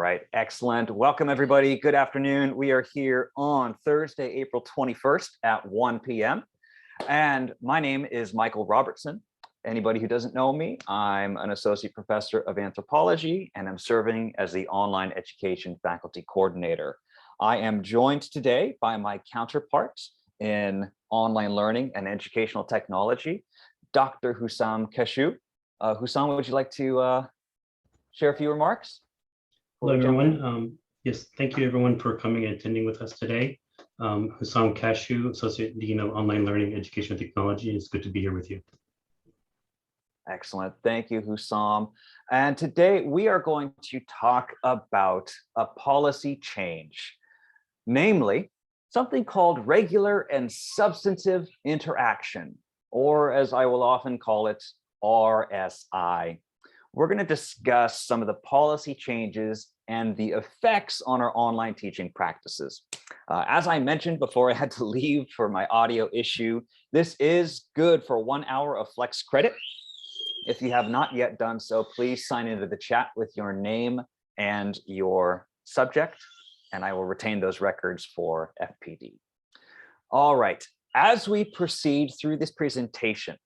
right, excellent. Welcome, everybody. Good afternoon. We are here on Thursday, April 21st at 1 p.m. And my name is Michael Robertson. Anybody who doesn't know me, I'm an associate professor of anthropology, and I'm serving as the online education faculty coordinator. I am joined today by my counterparts in online learning and educational technology, Dr. Hussam Kashou. Hussam, would you like to share a few remarks? Hello, everyone. Yes, thank you, everyone, for coming and attending with us today. Hussam Kashou, Associate Dean of Online Learning, Educational Technology. It's good to be here with you. Excellent. Thank you, Hussam. And today we are going to talk about a policy change, namely something called Regular and Substantive Interaction, or as I will often call it, RSI. We're going to discuss some of the policy changes and the effects on our online teaching practices. As I mentioned before I had to leave for my audio issue, this is good for 1 hour of flex credit. If you have not yet done so, please sign into the chat with your name and your subject, and I will retain those records for FPD. All right, as we proceed through this presentation,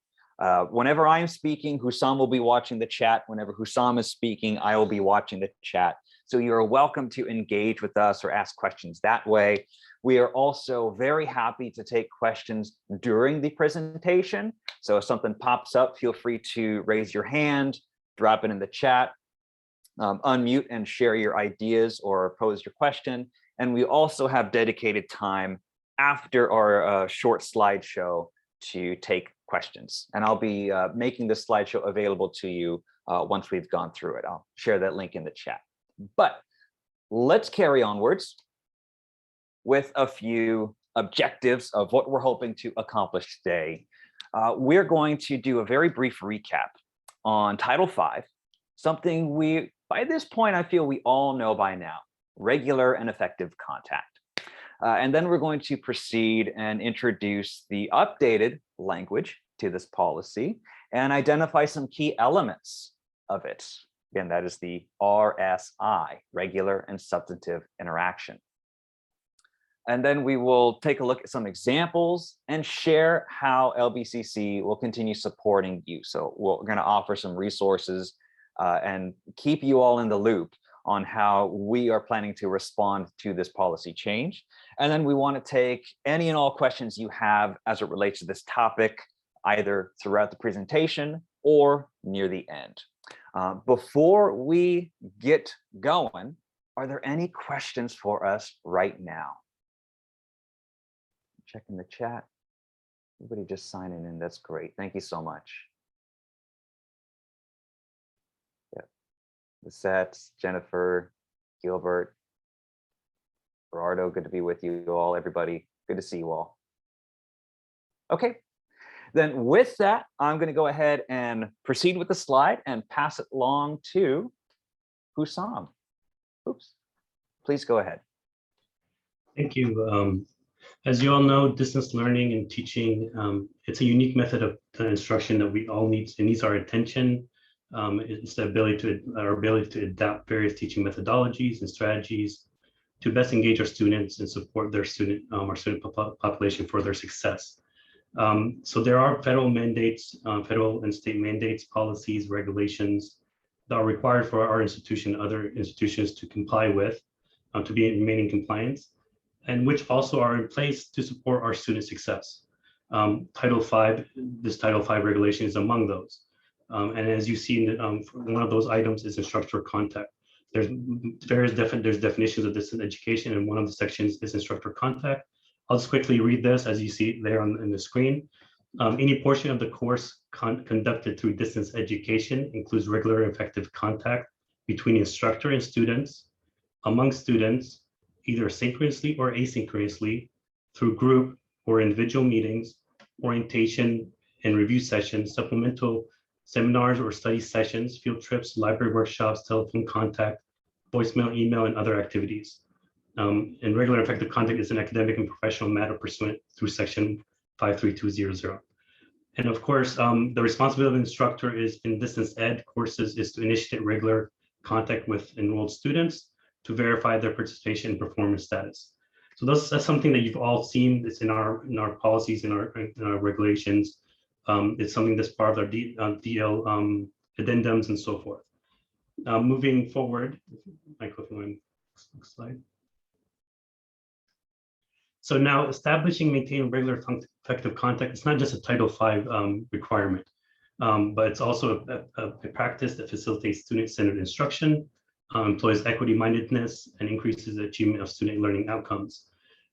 whenever I'm speaking, Hussam will be watching the chat. Whenever Hussam is speaking, I will be watching the chat. So you're welcome to engage with us or ask questions that way. We are also very happy to take questions during the presentation. So if something pops up, feel free to raise your hand, drop it in the chat, unmute and share your ideas or pose your question. And we also have dedicated time after our short slideshow to take questions. And I'll be making this slideshow available to you once we've gone through it. I'll share that link in the chat. But let's carry onwards with a few objectives of what we're hoping to accomplish today. We're going to do a very brief recap on Title V, something by this point, I feel we all know by now, regular and effective contact. And then we're going to proceed and introduce the updated language to this policy and identify some key elements of it. Again, that is the RSI, Regular and Substantive Interaction. And then we will take a look at some examples and share how LBCC will continue supporting you. So we're going to offer some resources and keep you all in the loop on how we are planning to respond to this policy change. And then we want to take any and all questions you have as it relates to this topic, either throughout the presentation or near the end. Before we get going, are there any questions for us right now? Checking the chat. Everybody just signing in. That's great. Thank you so much. Lisette, Jennifer, Gilbert, Gerardo, good to be with you all, everybody. Good to see you all. Okay, then with that, I'm going to go ahead and proceed with the slide and pass it along to Hussam. Oops, please go ahead. Thank you. As you all know, distance learning and teaching, it's a unique method of instruction that we all need. It needs our attention. It's the our ability to adapt various teaching methodologies and strategies to best engage our students and support their our student population for their success. So there are federal mandates, federal and state mandates, policies, regulations that are required for our institution and other institutions to comply with, to remain in compliance, and which also are in place to support our student success. Title V, this Title V regulation is among those. And as you see, one of those items is Instructor Contact. There's definitions of distance education, and one of the sections is Instructor Contact. I'll just quickly read this as you see there on the screen. Any portion of the course conducted through distance education includes regular and effective contact between instructor and students, among students, either synchronously or asynchronously, through group or individual meetings, orientation and review sessions, supplemental seminars or study sessions, field trips, library workshops, telephone contact, voicemail, email, and other activities. And regular and effective contact is an academic and professional matter pursuant through section 53200. And of course, the responsibility of the instructor is in distance ed courses is to initiate regular contact with enrolled students to verify their participation and performance status. So that's something that you've all seen. It's in our policies, in our regulations. It's something that's part of our DL addendums and so forth. Moving forward, Michael, if you want next slide. So now establishing, maintaining regular effective contact, it's not just a Title V requirement, but it's also a practice that facilitates student-centered instruction, employs equity-mindedness, and increases the achievement of student learning outcomes.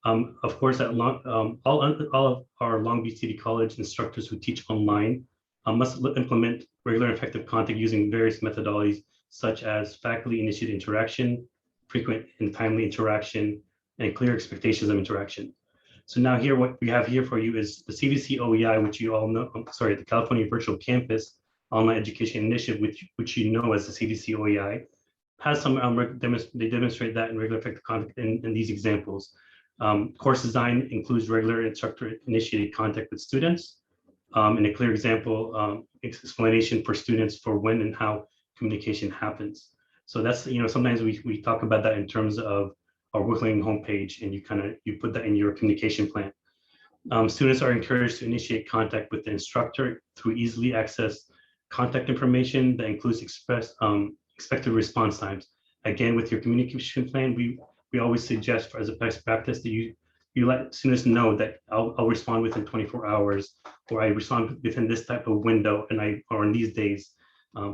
Of course, all of our Long Beach City College instructors who teach online must implement regular and effective contact using various methodologies, such as faculty-initiated interaction, frequent and timely interaction, and clear expectations of interaction. So now here, what we have here for you is the CVC OEI, which you all know, the California Virtual Campus Online Education Initiative, which you know as the CVC OEI, has some, they demonstrate that in regular effective contact in these examples. Course design includes regular instructor-initiated contact with students. In a clear example, explanation for students for when and how communication happens. So that's, sometimes we talk about that in terms of our Worklearning homepage, and you put that in your communication plan. Students are encouraged to initiate contact with the instructor through easily accessed contact information that includes expected response times. Again, with your communication plan, we always suggest as a best practice that you let students know that I'll respond within 24 hours, or I respond within this type of window, or in these days,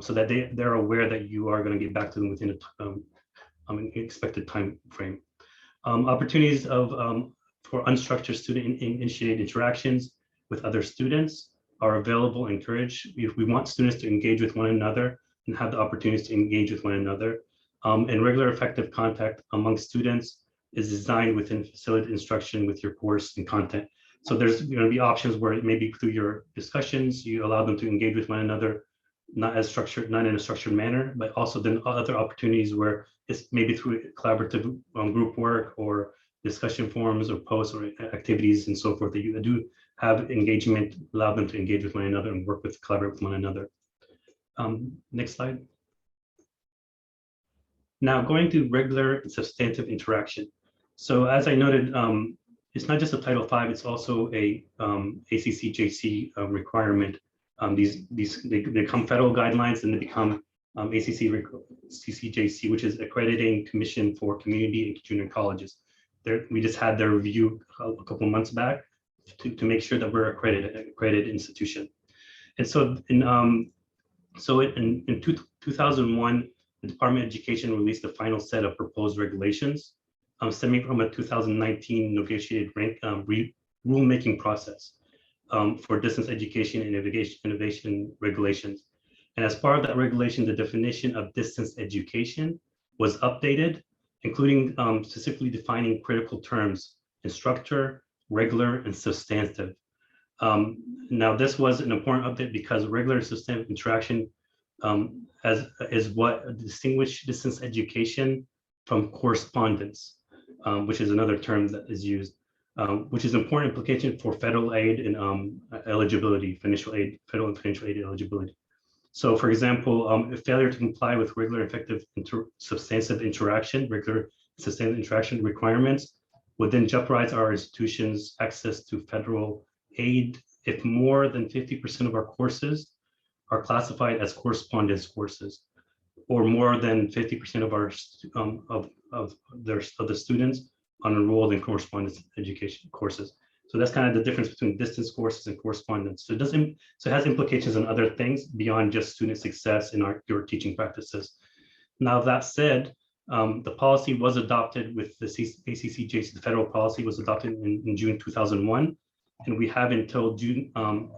so that they're aware that you are going to get back to them within an expected time frame. Opportunities for unstructured student-initiated interactions with other students are available, encouraged. We want students to engage with one another and have the opportunities to engage with one another. And regular effective contact among students is designed within facilitated instruction with your course and content. So there's going to be options where maybe through your discussions, you allow them to engage with one another, not in a structured manner, but also then other opportunities where it's maybe through collaborative group work or discussion forums or posts or activities and so forth, that you do have engagement, allow them to engage with one another and collaborate with one another. Next slide. Now going to regular and substantive interaction. So as I noted, it's not just a Title V, it's also a ACCJC requirement. They become federal guidelines, and they become ACCJC, which is Accrediting Commission for Community and Junior Colleges. We just had their review a couple months back to make sure that we're accredited institution. And so in 2001, the Department of Education released the final set of proposed regulations stemming from a 2019 negotiated rulemaking process for distance education and innovation regulations. And as part of that regulation, the definition of distance education was updated, including specifically defining critical terms: instructor, regular, and substantive. Now, this was an important update because regular and substantive interaction is what distinguishes distance education from correspondence, which is another term that is used, which is important implication for federal aid and eligibility, federal and financial aid eligibility. So, for example, a failure to comply with regular effective substantive interaction requirements would then jeopardize our institutions' access to federal aid if more than 50% of our courses are classified as correspondence courses, or more than 50% of our the students are enrolled in correspondence education courses. So that's kind of the difference between distance courses and correspondence. So it has implications on other things beyond just student success in your teaching practices. Now, that said, the policy was adopted with the ACCJC, the federal policy was adopted in June 2001. And we have until June,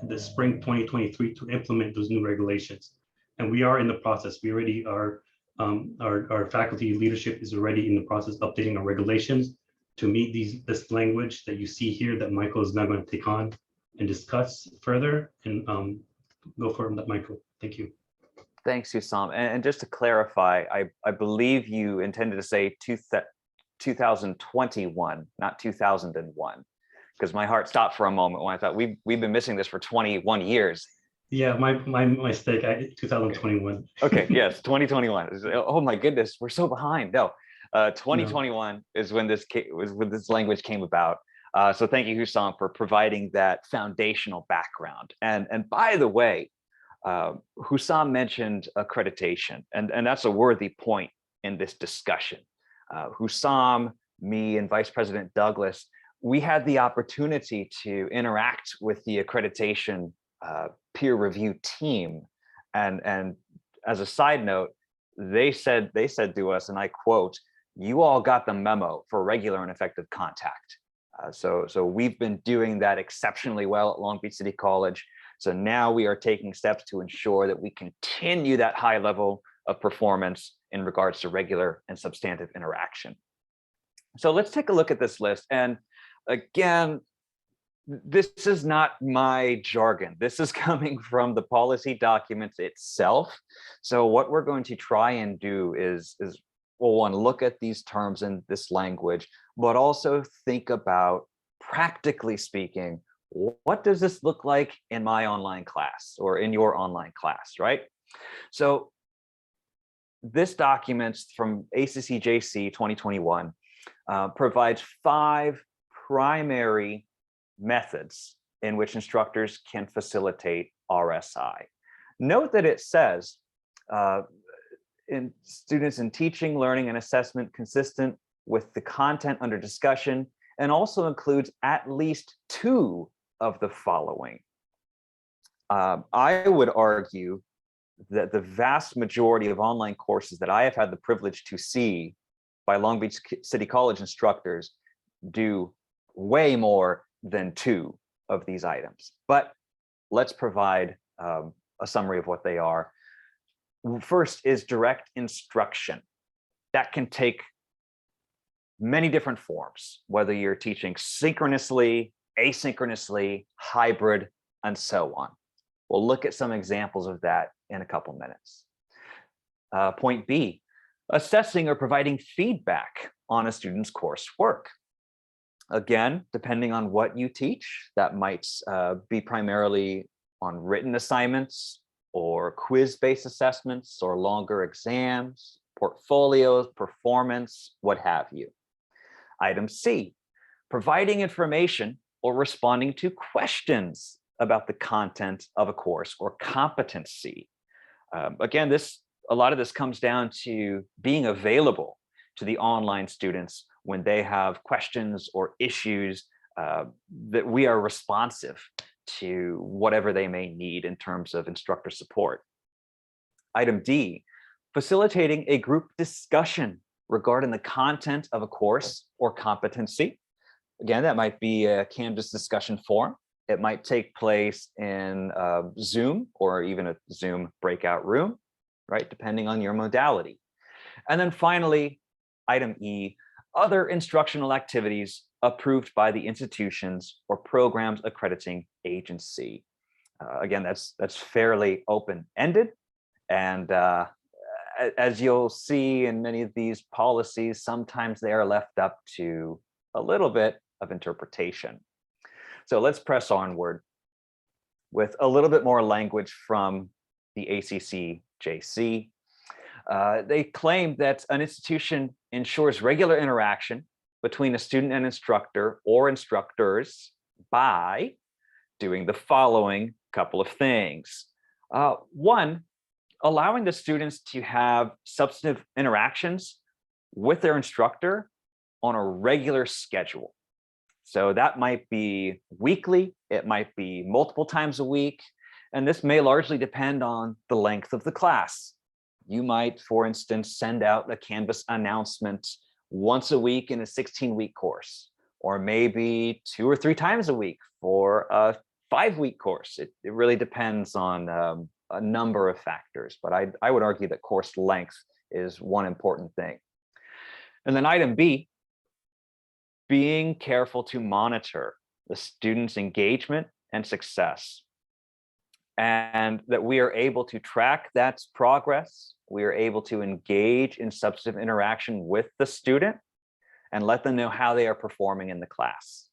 the spring 2023 to implement those new regulations. And we are in the process. We already are, our faculty leadership is already in the process of updating our regulations to meet this language that you see here that Michael is now going to take on and discuss further, and go for it, Michael. Thank you. Thanks, Hussam. And just to clarify, I believe you intended to say 2021, not 2001, because my heart stopped for a moment when I thought we've been missing this for 21 years. Yeah, my mistake. 2021. Okay, yes, 2021. Oh my goodness, we're so behind. No, 2021 is when this language came about. So thank you, Hussam, for providing that foundational background. And by the way, Hussam mentioned accreditation, and that's a worthy point in this discussion. Hussam, me, and Vice President Douglas, we had the opportunity to interact with the accreditation peer review team, and as a side note, they said to us, and I quote, "You all got the memo for regular and effective contact." So we've been doing that exceptionally well at Long Beach City College. So now we are taking steps to ensure that we continue that high level of performance in regards to regular and substantive interaction. So let's take a look at this list. And again, this is not my jargon. This is coming from the policy documents itself. So what we're going to try and do is well, one, look at these terms in this language, but also think about, practically speaking, what does this look like in my online class or in your online class, right? So this document from ACCJC 2021 provides 5 primary methods in which instructors can facilitate RSI. Note that it says in students in teaching, learning, and assessment consistent with the content under discussion, and also includes at least 2 of the following. I would argue that the vast majority of online courses that I have had the privilege to see by Long Beach City College instructors do way more than 2 of these items. But let's provide a summary of what they are. First is direct instruction. That can take many different forms, whether you're teaching synchronously, asynchronously, hybrid, and so on. We'll look at some examples of that in a couple minutes. Point B, assessing or providing feedback on a student's coursework. Again, depending on what you teach, that might be primarily on written assignments or quiz-based assessments or longer exams, portfolios, performance, what have you. Item C, providing information or responding to questions about the content of a course or competency. Again, a lot of this comes down to being available to the online students when they have questions or issues, that we are responsive to whatever they may need in terms of instructor support. Item D, facilitating a group discussion regarding the content of a course or competency. Again, that might be a Canvas discussion forum. It might take place in Zoom or even a Zoom breakout room, right? Depending on your modality. And then finally, item E, other instructional activities approved by the institutions or programs accrediting agency. Again, that's fairly open-ended. And as you'll see in many of these policies, sometimes they are left up to a little bit of interpretation. So let's press onward with a little bit more language from the ACCJC. They claim that an institution ensures regular interaction between a student and instructor or instructors by doing the following couple of things. One, allowing the students to have substantive interactions with their instructor on a regular schedule. So that might be weekly, it might be multiple times a week, and this may largely depend on the length of the class. You might, for instance, send out a Canvas announcement once a week in a 16-week course, or maybe 2 or 3 times a week for a 5-week course. It really depends on a number of factors, but I would argue that course length is one important thing. And then item B, being careful to monitor the student's engagement and success, and that we are able to track that progress. We are able to engage in substantive interaction with the student and let them know how they are performing in the class.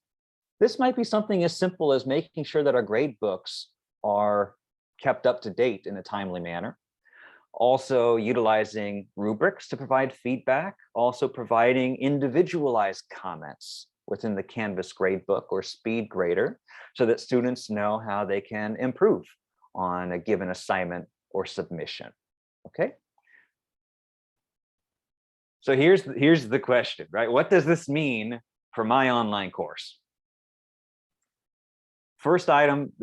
This might be something as simple as making sure that our grade books are kept up to date in a timely manner, also utilizing rubrics to provide feedback, also providing individualized comments within the Canvas gradebook or speed grader so that students know how they can improve on a given assignment or submission. Okay. So here's the question, right? What does this mean for my online course? First item,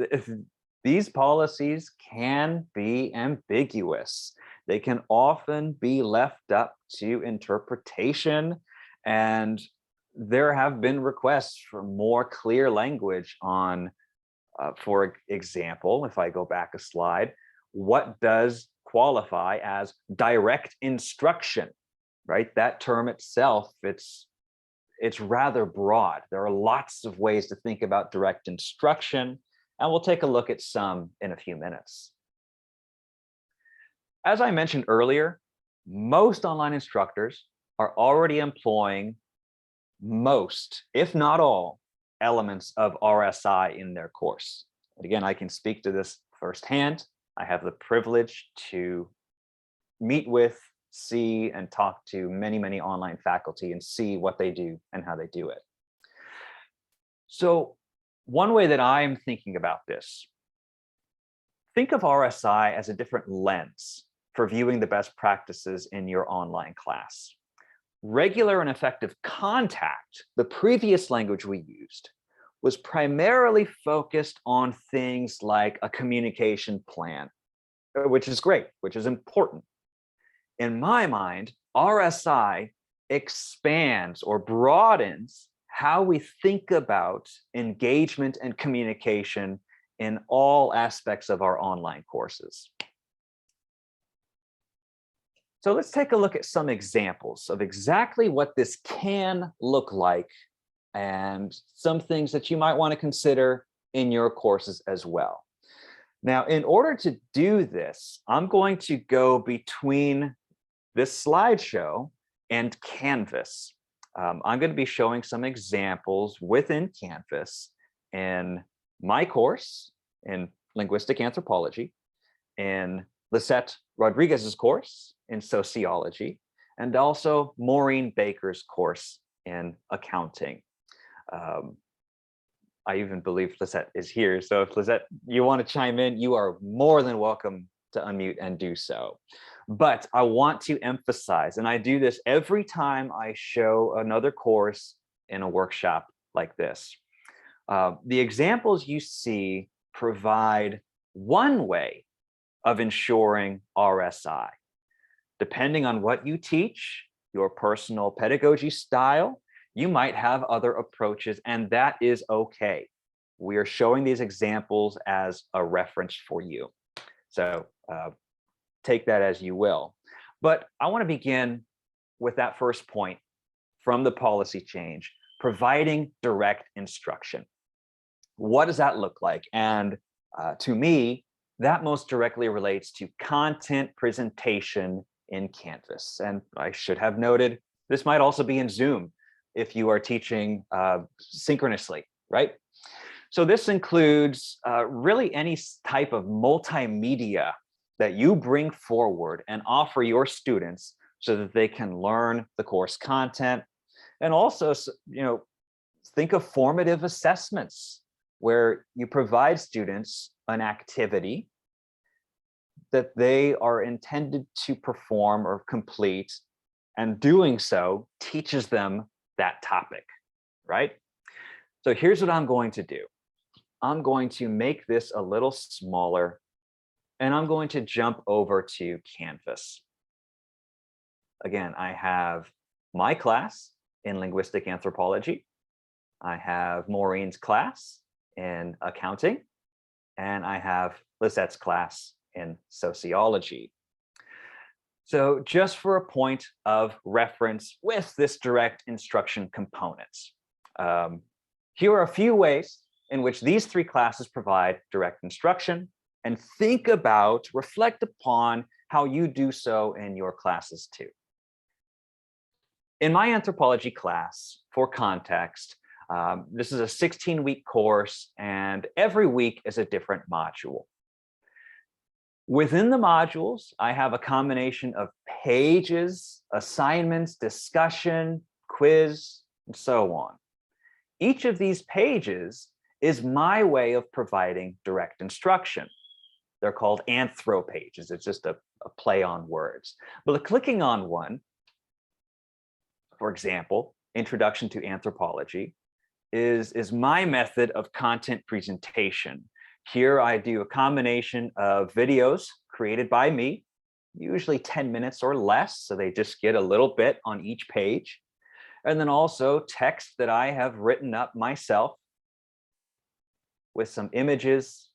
these policies can be ambiguous. They can often be left up to interpretation, and there have been requests for more clear language on, for example, if I go back a slide, what does qualify as direct instruction, right? That term itself, it's rather broad. There are lots of ways to think about direct instruction, and we'll take a look at some in a few minutes. As I mentioned earlier, most online instructors are already employing most, if not all, elements of RSI in their course. And again, I can speak to this firsthand. I have the privilege to meet with, see, and talk to many, many online faculty and see what they do and how they do it. So one way that I'm thinking about this, think of RSI as a different lens for viewing the best practices in your online class. Regular and effective contact, the previous language we used, was primarily focused on things like a communication plan, which is great, which is important. In my mind, RSI expands or broadens how we think about engagement and communication in all aspects of our online courses. So let's take a look at some examples of exactly what this can look like and some things that you might want to consider in your courses as well. Now, in order to do this, I'm going to go between this slideshow and Canvas. I'm going to be showing some examples within Canvas in my course in linguistic anthropology, in Lisette Rodriguez's course in sociology, and also Maureen Baker's course in accounting. I even believe Lisette is here. So if Lisette, you want to chime in, you are more than welcome to unmute and do so. But I want to emphasize, and I do this every time I show another course in a workshop like this. The examples you see provide one way of ensuring RSI. Depending on what you teach, your personal pedagogy style, you might have other approaches, and that is okay. We are showing these examples as a reference for you. So take that as you will. But I want to begin with that first point from the policy change, providing direct instruction. What does that look like? And to me, that most directly relates to content presentation in Canvas. And I should have noted, this might also be in Zoom if you are teaching synchronously, right? So this includes really any type of multimedia that you bring forward and offer your students so that they can learn the course content. And also, think of formative assessments where you provide students an activity that they are intended to perform or complete, and doing so teaches them that topic, right? So here's what I'm going to do. I'm going to make this a little smaller, and I'm going to jump over to Canvas. Again, I have my class in linguistic anthropology. I have Maureen's class in accounting, and I have Lisette's class in sociology. So just for a point of reference with this direct instruction component, here are a few ways in which these three classes provide direct instruction, and think about, reflect upon how you do so in your classes too. In my anthropology class, for context, this is a 16-week course, and every week is a different module. Within the modules, I have a combination of pages, assignments, discussion, quiz, and so on. Each of these pages is my way of providing direct instruction. They're called anthro pages. It's just a play on words. But clicking on one, for example, Introduction to Anthropology, is my method of content presentation. Here I do a combination of videos created by me, usually 10 minutes or less, so they just get a little bit on each page. And then also text that I have written up myself with some images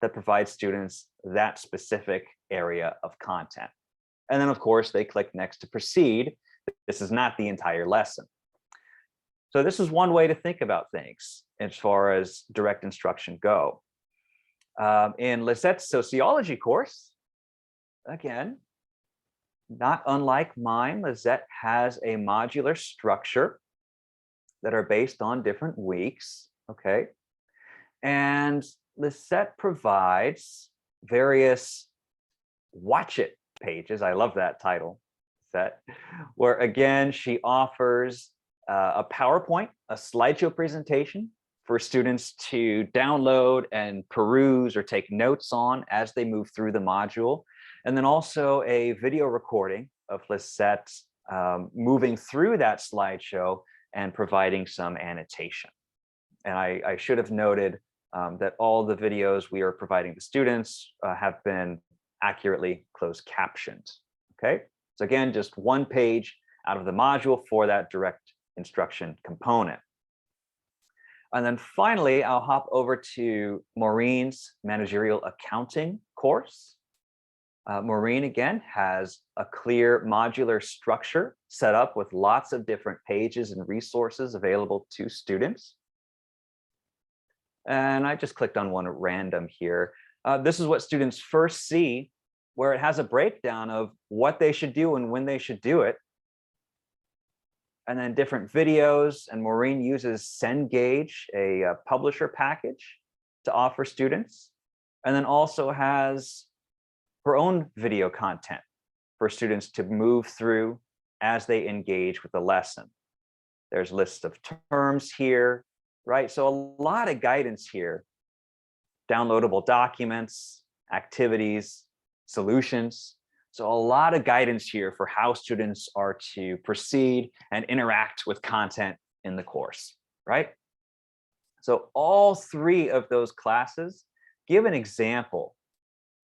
that provide students that specific area of content. And then of course they click next to proceed. This is not the entire lesson. So this is one way to think about things as far as direct instruction go. In Lisette's sociology course, again, not unlike mine, Lisette has a modular structure that are based on different weeks, okay? And Lisette provides various watch it pages. I love that title, Lisette, where again, she offers a PowerPoint, a slideshow presentation for students to download and peruse or take notes on as they move through the module. And then also a video recording of Lisette moving through that slideshow and providing some annotation. And I should have noted that all the videos we are providing to students have been accurately closed captioned, okay? So again, just one page out of the module for that direct instruction component. And then finally, I'll hop over to Maureen's Managerial Accounting course. Maureen, again, has a clear modular structure set up with lots of different pages and resources available to students. And I just clicked on one at random here. This is what students first see, where it has a breakdown of what they should do and when they should do it. And then different videos, and Maureen uses Cengage, a publisher package, to offer students. And then also has her own video content for students to move through as they engage with the lesson. There's lists of terms here, right? So a lot of guidance here, downloadable documents, activities, solutions. So a lot of guidance here for how students are to proceed and interact with content in the course, right? So all three of those classes give an example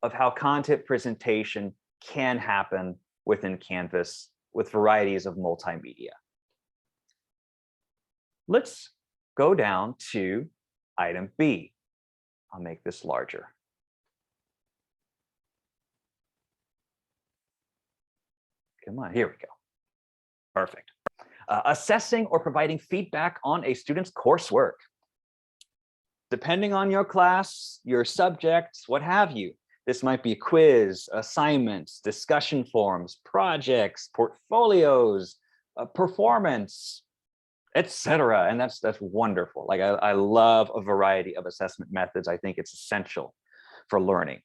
of how content presentation can happen within Canvas with varieties of multimedia. Let's go down to item B. I'll make this larger. Come on, here we go. Perfect. Assessing or providing feedback on a student's coursework. Depending on your class, your subjects, what have you, this might be a quiz, assignments, discussion forums, projects, portfolios, performance, etc. And that's wonderful. Like I love a variety of assessment methods. I think it's essential for learning.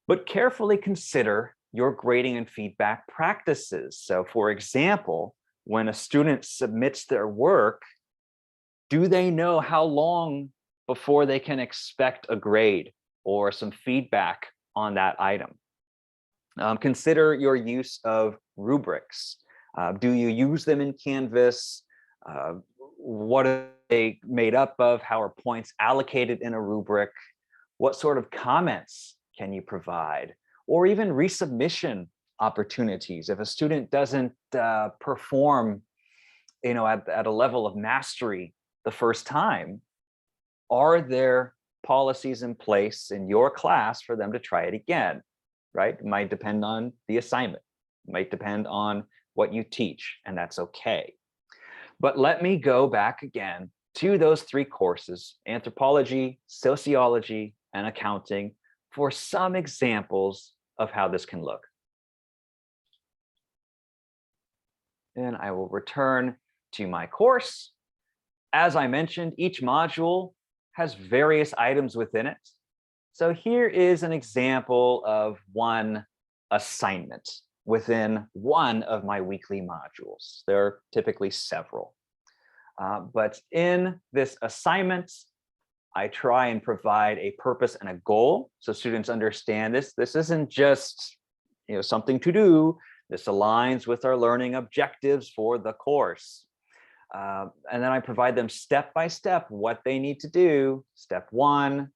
But carefully consider your grading and feedback practices. So for example, when a student submits their work, do they know how long before they can expect a grade or some feedback on that item? Consider your use of rubrics. Do you use them in Canvas? What are they made up of? How are points allocated in a rubric? What sort of comments can you provide? Or even resubmission opportunities. If a student doesn't perform, at a level of mastery the first time, are there policies in place in your class for them to try it again, right? It might depend on the assignment. It might depend on what you teach, and that's okay. But let me go back again to those three courses, anthropology, sociology, and accounting, for some examples of how this can look. And I will return to my course. As I mentioned, each module has various items within it. So here is an example of one assignment within one of my weekly modules. There are typically several. But in this assignment, I try and provide a purpose and a goal so students understand this. This isn't just something to do. This aligns with our learning objectives for the course. And then I provide them step by step what they need to do. Step 1,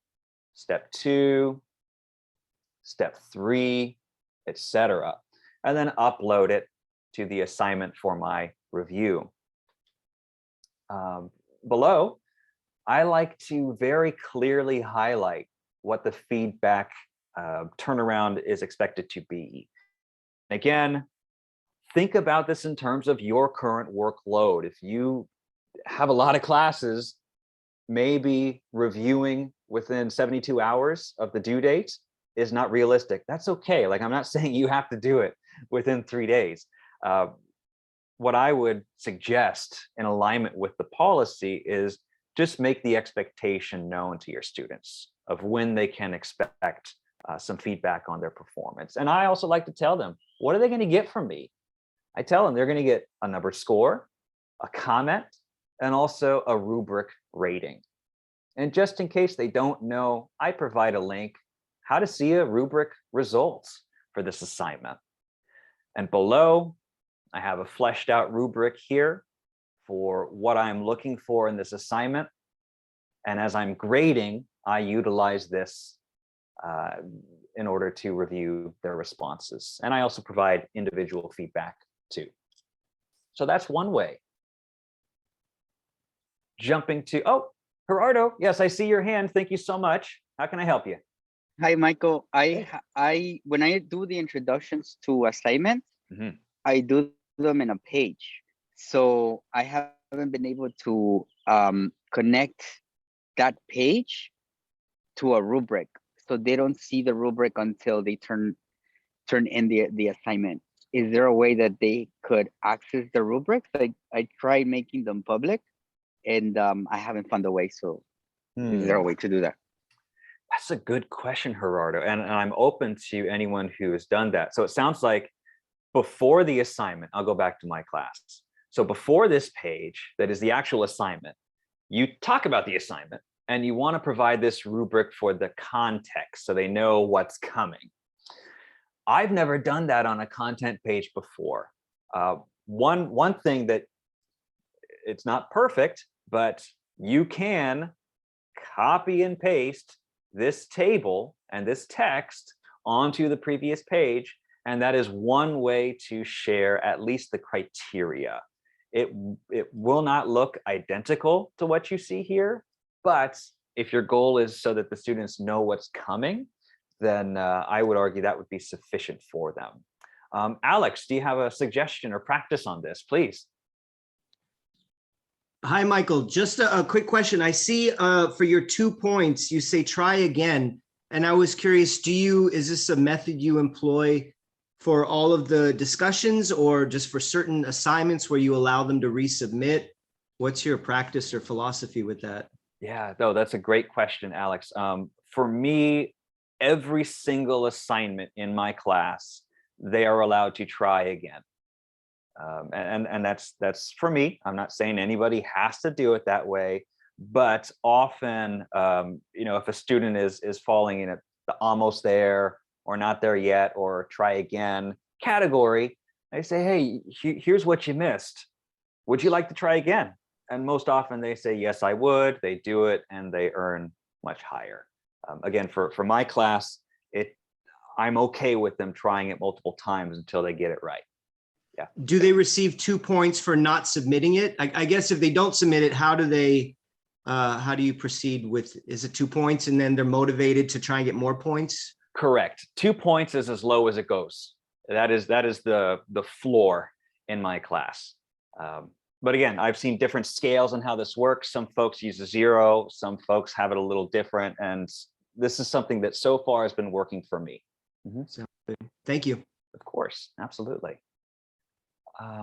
step 2, step 3, etc. And then upload it to the assignment for my review. Below, I like to very clearly highlight what the feedback turnaround is expected to be. Again, think about this in terms of your current workload. If you have a lot of classes, maybe reviewing within 72 hours of the due date is not realistic. That's okay. Like, I'm not saying you have to do it within 3 days. What I would suggest in alignment with the policy is just make the expectation known to your students of when they can expect some feedback on their performance. And I also like to tell them, what are they going to get from me? I tell them they're going to get a numbered score, a comment, and also a rubric rating. And just in case they don't know, I provide a link how to see a rubric results for this assignment. And below, I have a fleshed out rubric here for what I'm looking for in this assignment. And as I'm grading, I utilize this in order to review their responses. And I also provide individual feedback too. So that's one way. Jumping to, oh, Gerardo, yes, I see your hand. Thank you so much. How can I help you? Hi, Michael. When I do the introductions to assignments, I do them in a page. So I haven't been able to connect that page to a rubric. So they don't see the rubric until they turn in the assignment. Is there a way that they could access the rubrics? I tried making them public, and I haven't found a way. So is there a way to do that? That's a good question, Gerardo. And I'm open to anyone who has done that. So it sounds like before the assignment, I'll go back to my class. So before this page, that is the actual assignment, you talk about the assignment and you want to provide this rubric for the context so they know what's coming. I've never done that on a content page before. One thing that it's not perfect, but you can copy and paste this table and this text onto the previous page. And that is one way to share at least the criteria. It will not look identical to what you see here, but if your goal is so that the students know what's coming, then I would argue that would be sufficient for them. Alex, do you have a suggestion or practice on this, please? Hi, Michael. Just a quick question. I see for your 2 points, you say try again. And I was curious, is this a method you employ for all of the discussions or just for certain assignments where you allow them to resubmit? What's your practice or philosophy with that? Yeah, no, that's a great question, Alex. For me, every single assignment in my class, they are allowed to try again. And that's for me. I'm not saying anybody has to do it that way, but often, if a student is falling in the almost there or not there yet or try again category, I say, hey, here's what you missed. Would you like to try again? And most often they say, yes, I would. They do it and they earn much higher. Again, for my class, I'm okay with them trying it multiple times until they get it right. Yeah. Do they receive 2 points for not submitting it? I guess if they don't submit it, how do you proceed with, is it 2 points and then they're motivated to try and get more points? Correct. 2 points is as low as it goes. That is the floor in my class. But again, I've seen different scales on how this works. Some folks use a 0, some folks have it a little different. And this is something that so far has been working for me. Thank you. Of course, absolutely.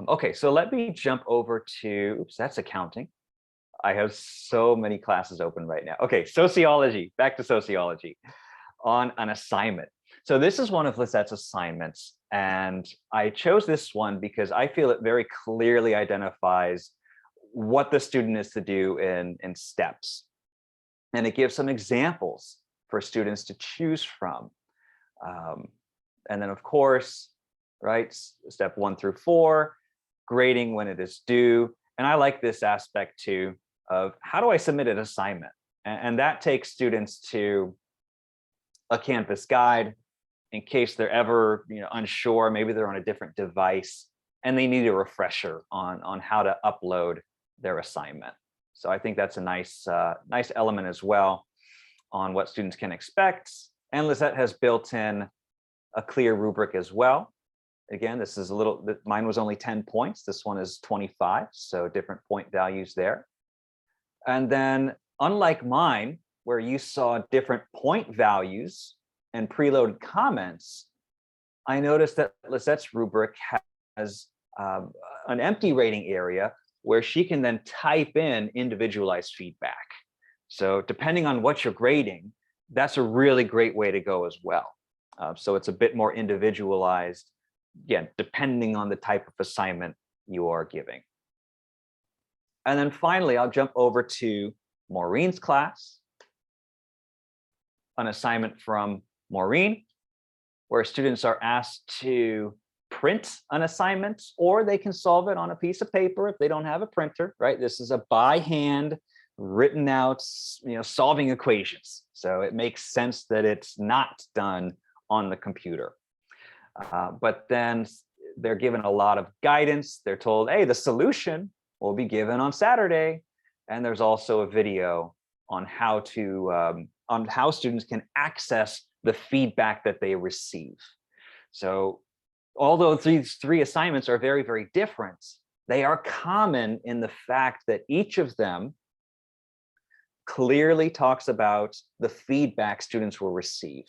Okay, so let me jump over to, oops, that's accounting. I have so many classes open right now. Okay, sociology, back to sociology. on an assignment. So this is one of Lisette's assignments, and I chose this one because I feel it very clearly identifies what the student is to do in steps. And it gives some examples for students to choose from. And then of course, right, step 1 through 4, grading when it is due. And I like this aspect too of how do I submit an assignment? And that takes students to a Canvas guide in case they're ever unsure, maybe they're on a different device and they need a refresher on how to upload their assignment. So I think that's a nice element as well on what students can expect. And Lisette has built in a clear rubric as well. Again, this is mine was only 10 points. This one is 25, so different point values there. And then unlike mine, where you saw different point values and preloaded comments, I noticed that Lisette's rubric has an empty rating area where she can then type in individualized feedback. So depending on what you're grading, that's a really great way to go as well. So it's a bit more individualized, again, depending on the type of assignment you are giving. And then finally, I'll jump over to Maureen's class, an assignment from Maureen, where students are asked to print an assignment, or they can solve it on a piece of paper if they don't have a printer, right? This is a by hand written out, solving equations. So it makes sense that it's not done on the computer. But then they're given a lot of guidance. They're told, hey, the solution will be given on Saturday. And there's also a video on how students can access the feedback that they receive. So although these 3 assignments are very, very different, they are common in the fact that each of them clearly talks about the feedback students will receive.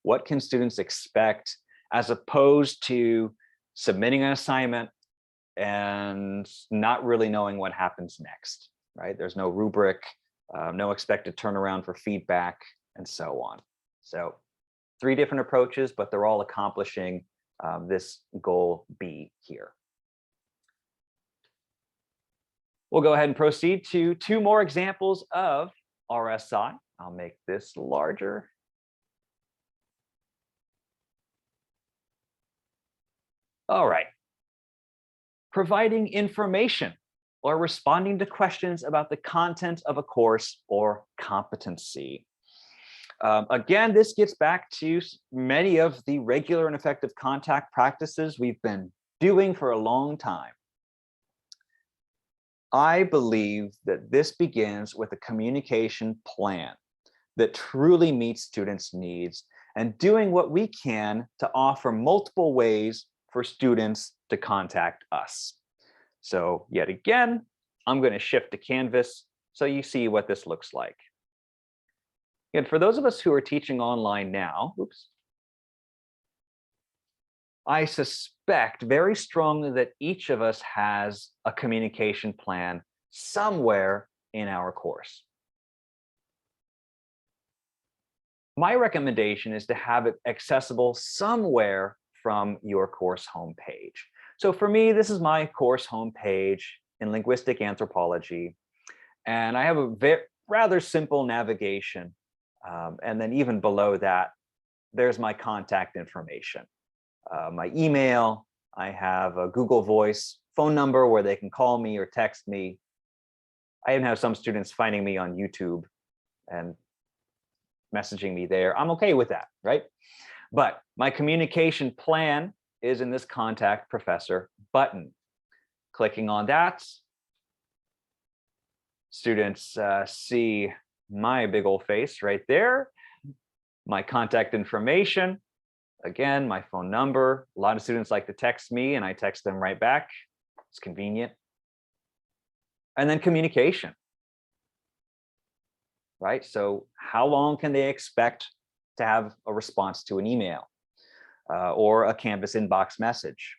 What can students expect, as opposed to submitting an assignment and not really knowing what happens next, right? There's no rubric, no expected turnaround for feedback, and so on. So 3 different approaches, but they're all accomplishing this goal B here. We'll go ahead and proceed to 2 more examples of RSI. I'll make this larger. All right. Providing information or responding to questions about the content of a course or competency. Again, this gets back to many of the regular and effective contact practices we've been doing for a long time. I believe that this begins with a communication plan that truly meets students' needs and doing what we can to offer multiple ways for students to contact us. So yet again, I'm going to shift to Canvas so you see what this looks like. And for those of us who are teaching online now, I suspect very strongly that each of us has a communication plan somewhere in our course. My recommendation is to have it accessible somewhere from your course homepage. So for me, this is my course homepage in linguistic anthropology, and I have a rather simple navigation. And then even below that, there's my contact information. My email, I have a Google Voice phone number where they can call me or text me. I even have some students finding me on YouTube and messaging me there. I'm okay with that, right? But my communication plan is in this Contact Professor button. Clicking on that, students see my big old face right there, my contact information, again, my phone number. A lot of students like to text me and I text them right back. It's convenient. And then communication, right? So how long can they expect to have a response to an email or a Canvas inbox message?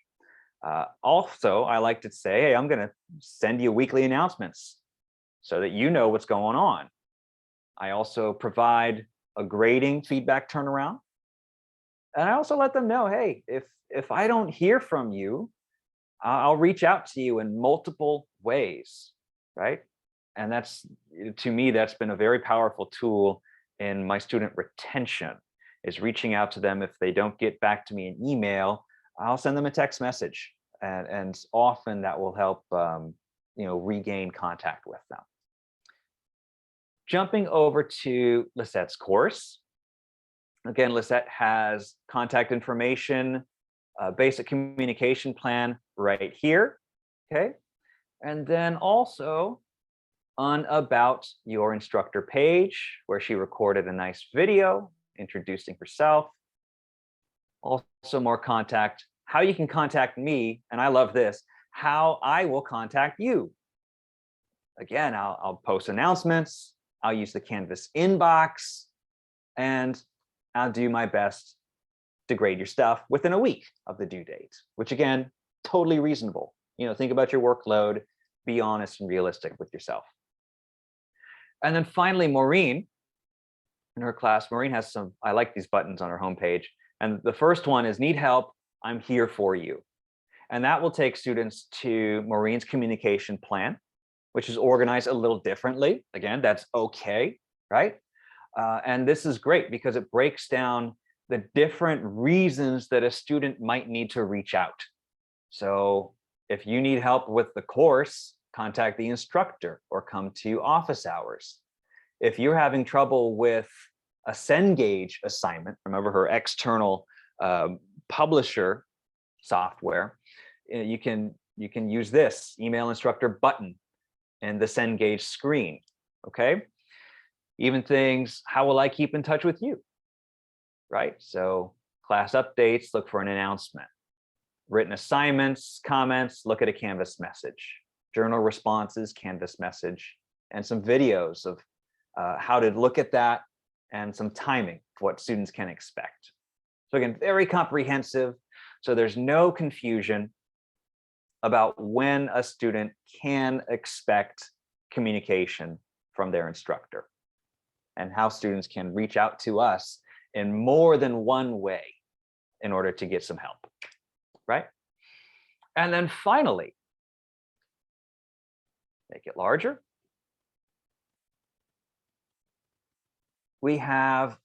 Also, I like to say, hey, I'm going to send you weekly announcements so that you know what's going on. I also provide a grading feedback turnaround. And I also let them know, hey, if I don't hear from you, I'll reach out to you in multiple ways, right? And that's, to me, that's been a very powerful tool in my student retention, is reaching out to them. If they don't get back to me in email, I'll send them a text message. And often that will help regain contact with them. Jumping over to Lisette's course. Again, Lisette has contact information, basic communication plan right here, okay? And then also on About Your Instructor page, where she recorded a nice video introducing herself. Also more contact, how you can contact me, and I love this, how I will contact you. Again, I'll post announcements, I'll use the Canvas inbox, and I'll do my best to grade your stuff within a week of the due date, which again, totally reasonable. Think about your workload, be honest and realistic with yourself. And then finally, Maureen, in her class, Maureen has some, I like these buttons on her homepage. And the first one is need help, I'm here for you. And that will take students to Maureen's communication plan, which is organized a little differently. Again, that's okay, right? And this is great because it breaks down the different reasons that a student might need to reach out. So if you need help with the course, contact the instructor or come to office hours. If you're having trouble with a Cengage assignment, remember her external publisher software, you can use this email instructor button and the Cengage screen, okay? Even things, how will I keep in touch with you, right? So class updates, look for an announcement. Written assignments, comments, look at a Canvas message. Journal responses, Canvas message, and some videos of how to look at that and some timing for what students can expect. So again, very comprehensive. So there's no confusion about when a student can expect communication from their instructor and how students can reach out to us in more than one way in order to get some help, right? And then finally, make it larger. We have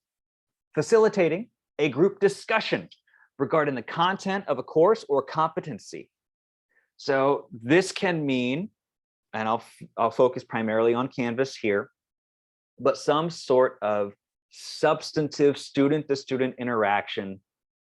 facilitating a group discussion regarding the content of a course or competency. So this can mean, and I'll focus primarily on Canvas here, but some sort of substantive student-to-student interaction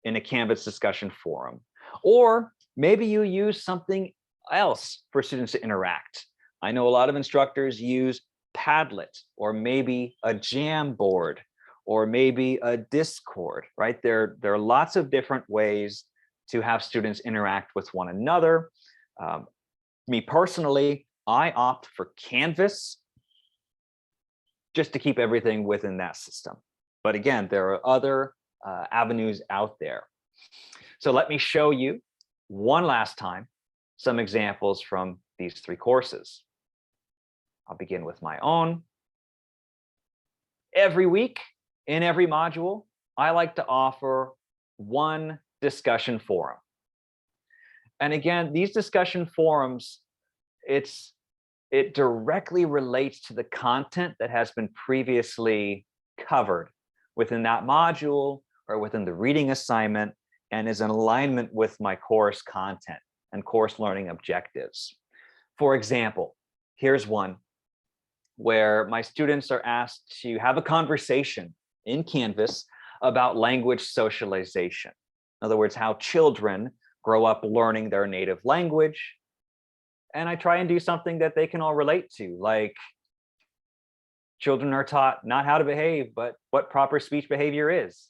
in a Canvas discussion forum. Or maybe you use something else for students to interact. I know a lot of instructors use Padlet, or maybe a Jamboard, or maybe a Discord, right? There are lots of different ways to have students interact with one another. Me personally, I opt for Canvas just to keep everything within that system. But again, there are other avenues out there. So let me show you one last time some examples from these three courses. I'll begin with my own. Every week in every module, I like to offer one discussion forum. And again, these discussion forums, it directly relates to the content that has been previously covered within that module or within the reading assignment, and is in alignment with my course content and course learning objectives. For example, here's one where my students are asked to have a conversation in Canvas about language socialization. In other words, how children grow up learning their native language. And I try and do something that they can all relate to, like children are taught not how to behave, but what proper speech behavior is.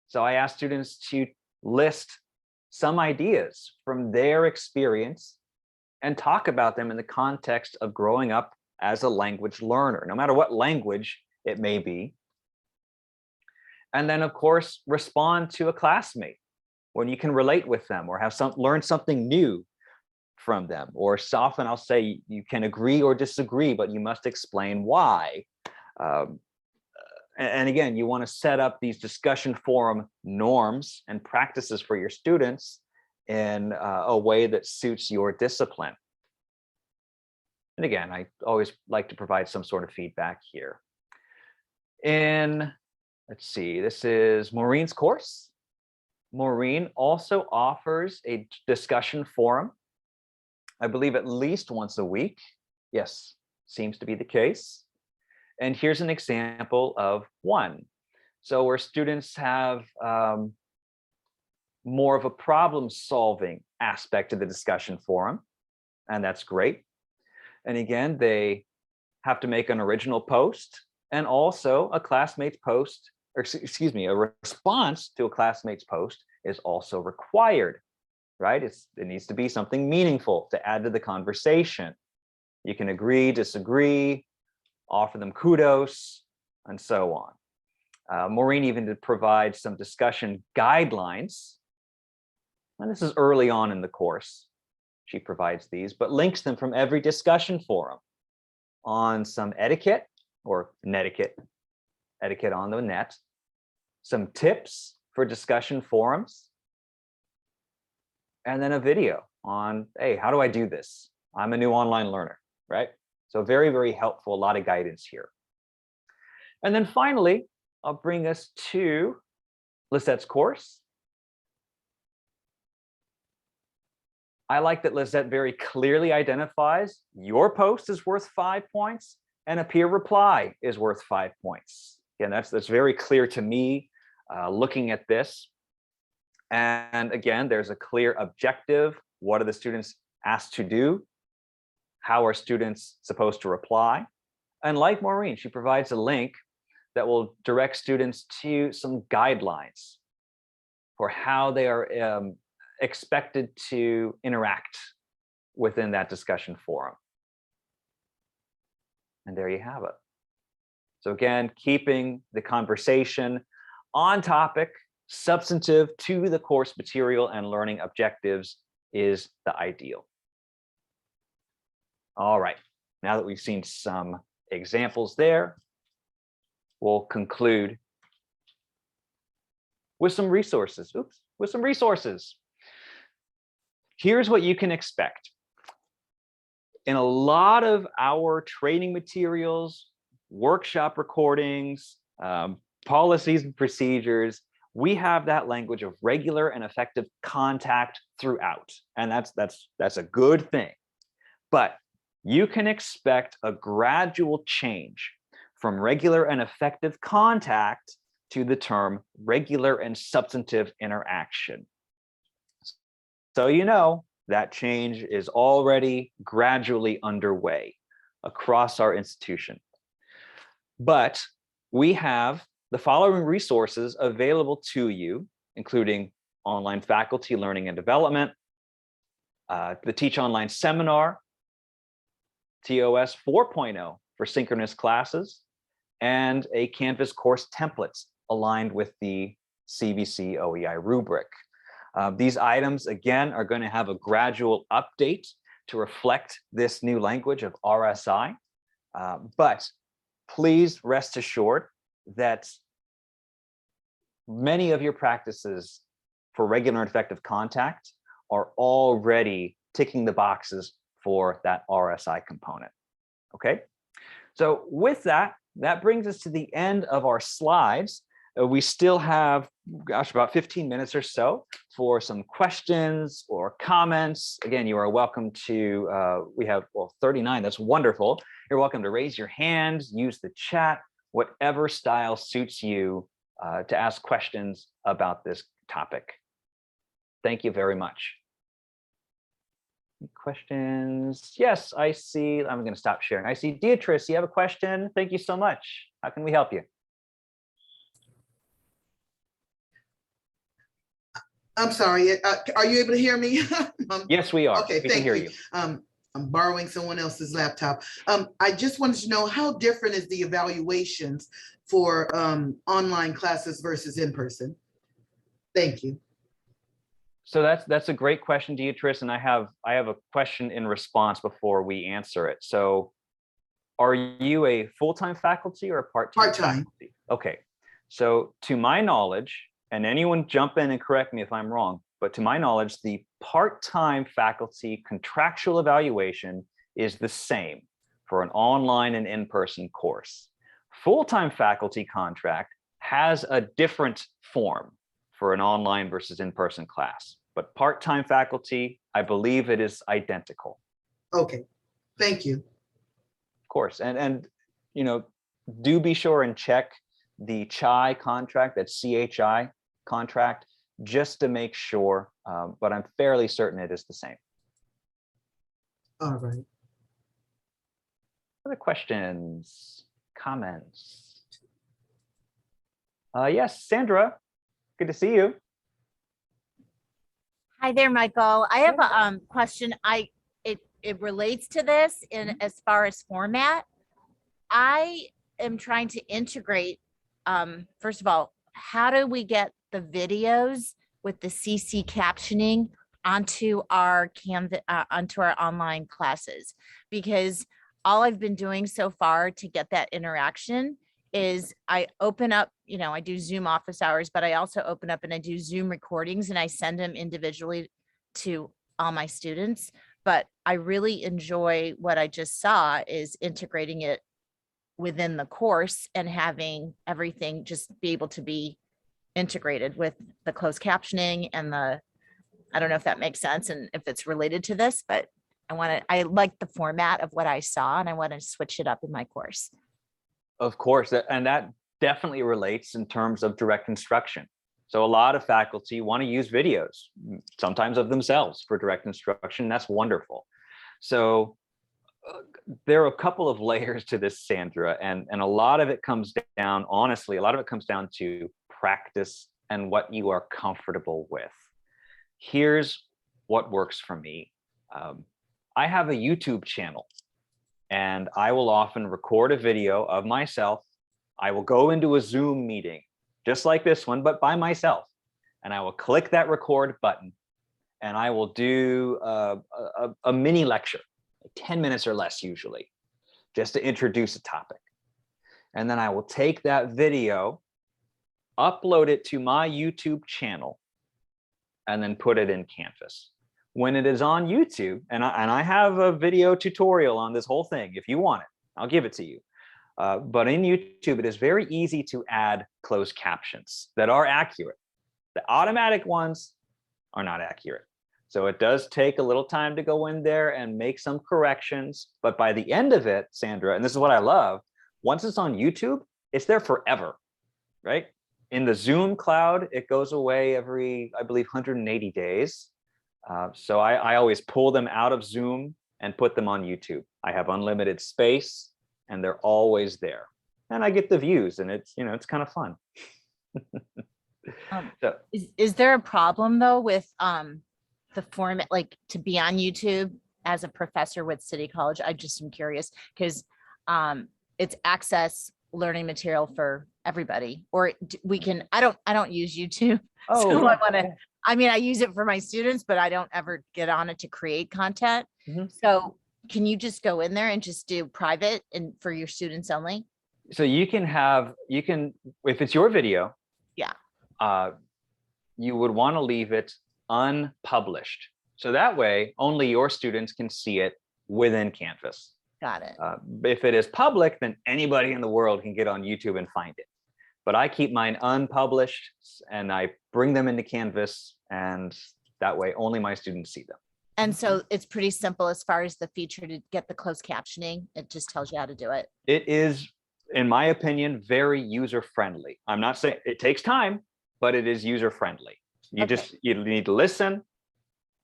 So I ask students to list some ideas from their experience and talk about them in the context of growing up as a language learner, no matter what language it may be. And then, of course, respond to a classmate when you can relate with them or have learn something new from them. Or often I'll say you can agree or disagree, but you must explain why. And again, you want to set up these discussion forum norms and practices for your students in a way that suits your discipline. And again, I always like to provide some sort of feedback here. In, let's see, this is Maureen's course. Maureen also offers a discussion forum, I believe at least once a week. Yes, seems to be the case. And here's an example of one. So where students have more of a problem-solving aspect to the discussion forum, and that's great. And again, they have to make an original post and also a classmate's post, or excuse me, a response to a classmate's post is also required, right? It needs to be something meaningful to add to the conversation. You can agree, disagree, offer them kudos, and so on. Maureen even did provide some discussion guidelines, and this is early on in the course. She provides these, but links them from every discussion forum on some etiquette or netiquette, etiquette on the net, some tips for discussion forums, and then a video on, hey, how do I do this? I'm a new online learner, right? So very, very helpful, a lot of guidance here. And then finally, I'll bring us to Lisette's course. I like that Lisette very clearly identifies your post is worth 5 points and a peer reply is worth 5 points. Again, that's very clear to me looking at this. And again, there's a clear objective. What are the students asked to do? How are students supposed to reply? And like Maureen, she provides a link that will direct students to some guidelines for how they are expected to interact within that discussion forum. And there you have it. So again, keeping the conversation on topic, substantive to the course material and learning objectives is the ideal. All right, now that we've seen some examples there, we'll conclude with some resources. Here's what you can expect. In a lot of our training materials, workshop recordings, policies and procedures, we have that language of regular and effective contact throughout. And that's a good thing. But you can expect a gradual change from regular and effective contact to the term regular and substantive interaction. So you know that change is already gradually underway across our institution. But we have the following resources available to you, including online faculty learning and development, the Teach Online seminar, TOS 4.0 for synchronous classes, and a Canvas course templates aligned with the CVC OEI rubric. These items, again, are going to have a gradual update to reflect this new language of RSI. But please rest assured that many of your practices for regular and effective contact are already ticking the boxes for that RSI component. Okay, so with that, that brings us to the end of our slides. We still have, gosh, about 15 minutes or so for some questions or comments. Again, you are welcome to, we have, well, 39, that's wonderful. You're welcome to raise your hand, use the chat, whatever style suits you to ask questions about this topic. Thank you very much. Any questions? Yes, I see, I'm gonna stop sharing. I see Beatrice, you have a question? Thank you so much. How can we help you? I'm sorry, are you able to hear me? Yes, we are. Okay, we can hear you. I'm borrowing someone else's laptop. I just wanted to know how different is the evaluations for online classes versus in person? Thank you. So that's a great question, Beatrice, and I have a question in response before we answer it. So Are you a full-time faculty or a part-time Part-time. faculty? Okay, so to my knowledge, and anyone jump in and correct me if I'm wrong, but to my knowledge, the part-time faculty contractual evaluation is the same for an online and in-person course. Full-time faculty contract has a different form for an online versus in-person class, but part-time faculty, I believe it is identical. Okay, thank you. Of course, and you know, do be sure and check the CHI contract, that CHI contract, just to make sure, but I'm fairly certain it is the same. All right. Other questions, comments? Yes, Sandra, good to see you. Hi there, Michael. I have a question. It relates to this in as far as format. I am trying to integrate, first of all, how do we get the videos with the CC captioning onto our onto our online classes? Because all I've been doing so far to get that interaction is I open up, you know, I do Zoom office hours, but I also open up and I do Zoom recordings and I send them individually to all my students. But I really enjoy what I just saw is integrating it within the course and having everything just be able to be integrated with the closed captioning and I don't know if that makes sense and if it's related to this, but I like the format of what I saw and I want to switch it up in my course. Of course, and that definitely relates in terms of direct instruction. So a lot of faculty want to use videos, sometimes of themselves, for direct instruction. That's wonderful. So there are a couple of layers to this, Sandra, and a lot of it comes down, honestly, a lot of it comes down to practice and what you are comfortable with. Here's what works for me. I have a YouTube channel, and I will often record a video of myself. I will go into a Zoom meeting, just like this one, but by myself. And I will click that record button, and I will do a mini lecture, 10 minutes or less usually, just to introduce a topic. And then I will take that video, upload it to my YouTube channel, and then put it in Canvas. When it is on YouTube, and I have a video tutorial on this whole thing, if you want it, I'll give it to you. But in YouTube, it is very easy to add closed captions that are accurate. The automatic ones are not accurate. So it does take a little time to go in there and make some corrections. But by the end of it, Sandra, and this is what I love, once it's on YouTube, it's there forever, right? In the Zoom cloud, it goes away every, I believe, 180 days. So I always pull them out of Zoom and put them on YouTube. I have unlimited space and they're always there. And I get the views and it's, you know, it's kind of fun. So, is there a problem though with the format, like to be on YouTube as a professor with City College? I just am curious because it's access learning material for everybody, or we can, I don't use YouTube. oh, So I mean, I use it for my students, but I don't ever get on it to create content. Mhm. So can you just go in there and just do private and for your students only? so you can, if it's your video, Yeah. You would want to leave it unpublished. So that way only your students can see it within Canvas. Got it. If it is public, then anybody in the world can get on YouTube and find it. But I keep mine unpublished and I bring them into Canvas, and that way only my students see them. And so it's pretty simple as far as the feature to get the closed captioning. It just tells you how to do it. It is, in my opinion, very user-friendly. I'm not saying it takes time, but it is user-friendly. You need to listen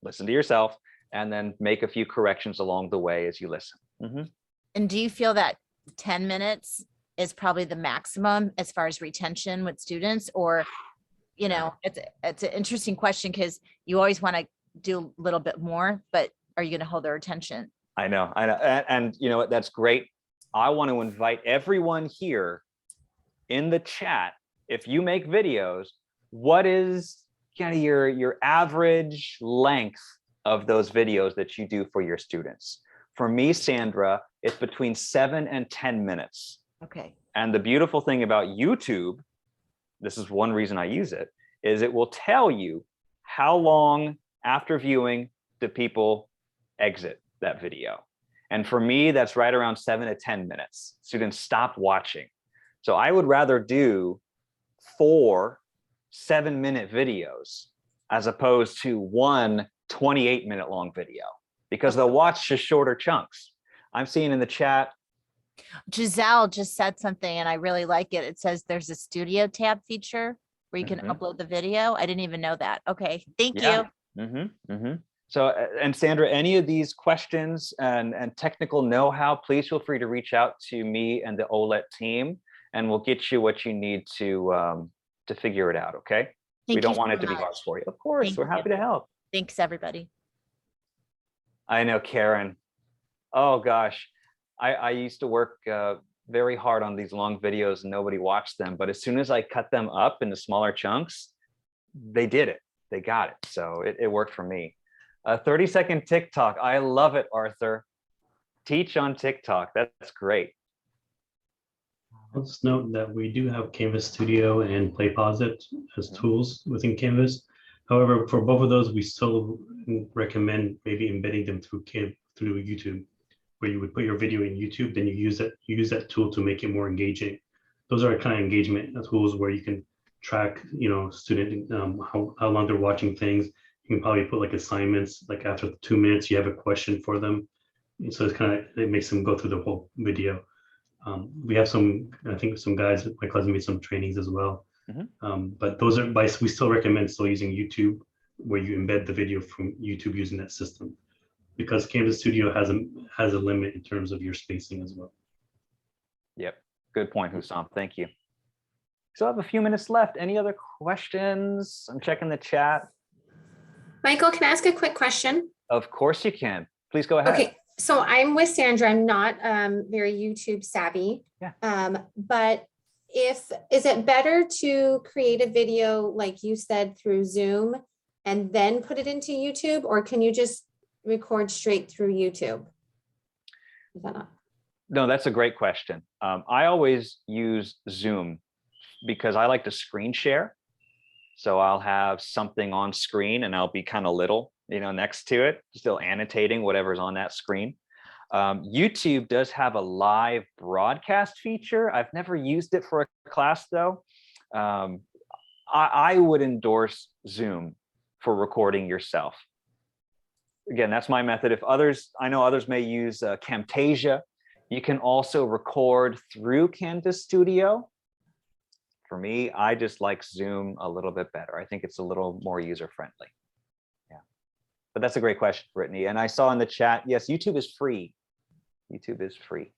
to yourself, and then make a few corrections along the way as you listen. Mhm. And do you feel that 10 minutes is probably the maximum as far as retention with students? Or, you know, it's an interesting question because you always want to do a little bit more, but are you going to hold their attention? I know. And you know what, that's great. I want to invite everyone here in the chat. If you make videos, what is kind of your average length of those videos that you do for your students? For me, Sandra, it's between 7 and 10 minutes. Okay. And the beautiful thing about YouTube, this is one reason I use it, is it will tell you how long after viewing do people exit that video. And for me, that's right around 7 to 10 minutes. Students stop watching. So I would rather do 4 7-minute videos as opposed to one 28-minute long video, because they'll watch just shorter chunks. I'm seeing in the chat. Giselle just said something and I really like it. It says there's a studio tab feature where you can upload the video. I didn't even know that. Okay, thank you. So, and Sandra, any of these questions and technical know-how, please feel free to reach out to me and the OLET team, and we'll get you what you need to figure it out, okay? We don't want it to be hard for you. Of course, we're happy to help. Thanks, everybody. I know, Karen. Oh, gosh. I used to work very hard on these long videos and nobody watched them. But as soon as I cut them up into smaller chunks, they did it. They got it. So it worked for me. 30-second TikTok. I love it, Arthur. Teach on TikTok. That's great. Let's note that we do have Canvas Studio and PlayPosit as tools within Canvas. However, for both of those, we still recommend maybe embedding them through YouTube, where you would put your video in YouTube, then you use that tool to make it more engaging. Those are kind of engagement tools where you can track, student how long they're watching things. You can probably put like assignments, like after 2 minutes, you have a question for them. And so it makes them go through the whole video. We have I think some guys, my cousin made some trainings as well. But those are, we still recommend still using YouTube, where you embed the video from YouTube using that system, because Canvas Studio has a limit in terms of your spacing as well. Yep, good point, Hussam. Thank you. So I have a few minutes left. Any other questions? I'm checking the chat. Michael, can I ask a quick question? Of course you can. Please go ahead. Okay, so I'm with Sandra. I'm not very YouTube savvy. Yeah. But is it better to create a video, like you said, through Zoom and then put it into YouTube, or can you just record straight through YouTube? Is that not? No, that's a great question. I always use Zoom because I like to screen share. So I'll have something on screen and I'll be kind of little, next to it, still annotating whatever's on that screen. YouTube does have a live broadcast feature. I've never used it for a class though. I would endorse Zoom for recording yourself. Again, that's my method. I know others may use Camtasia. You can also record through Canvas Studio. For me, I just like Zoom a little bit better. I think it's a little more user-friendly. Yeah, but that's a great question, Brittany. And I saw in the chat, yes, YouTube is free. YouTube is free.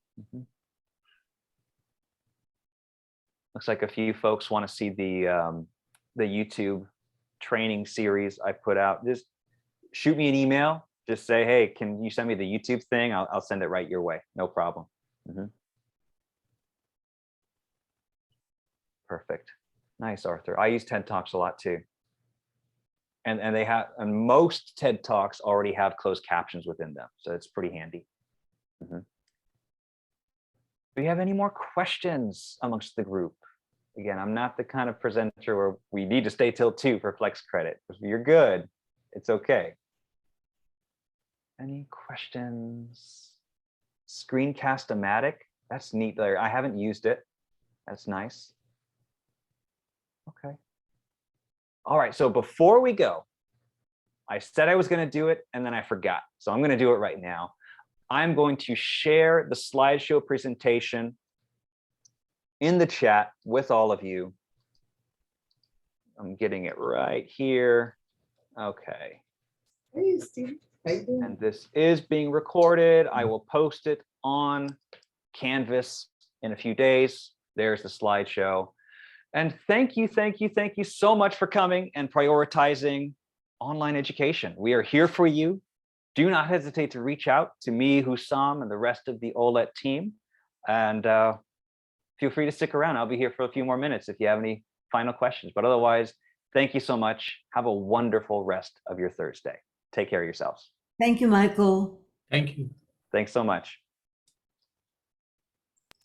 Looks like a few folks want to see the YouTube training series I put out. Just shoot me an email. Just say, hey, can you send me the YouTube thing? I'll send it right your way. No problem. Perfect. Nice, Arthur. I use TED Talks a lot too. And most TED Talks already have closed captions within them. So it's pretty handy. Do we have any more questions amongst the group? Again, I'm not the kind of presenter where we need to stay till 2 for flex credit. If you're good, it's okay. Any questions? Screencast-O-Matic, that's neat there. I haven't used it. That's nice. Okay. All right, so before we go, I said I was going to do it and then I forgot. So I'm going to do it right now. I'm going to share the slideshow presentation in the chat with all of you. I'm getting it right here. Okay. Hey, Steve. How you doing? And this is being recorded. I will post it on Canvas in a few days. There's the slideshow. And thank you so much for coming and prioritizing online education. We are here for you. Do not hesitate to reach out to me, Hussam, and the rest of the OLET team. And feel free to stick around. I'll be here for a few more minutes if you have any final questions. But otherwise, thank you so much. Have a wonderful rest of your Thursday. Take care of yourselves. Thank you, Michael. Thank you. Thanks so much.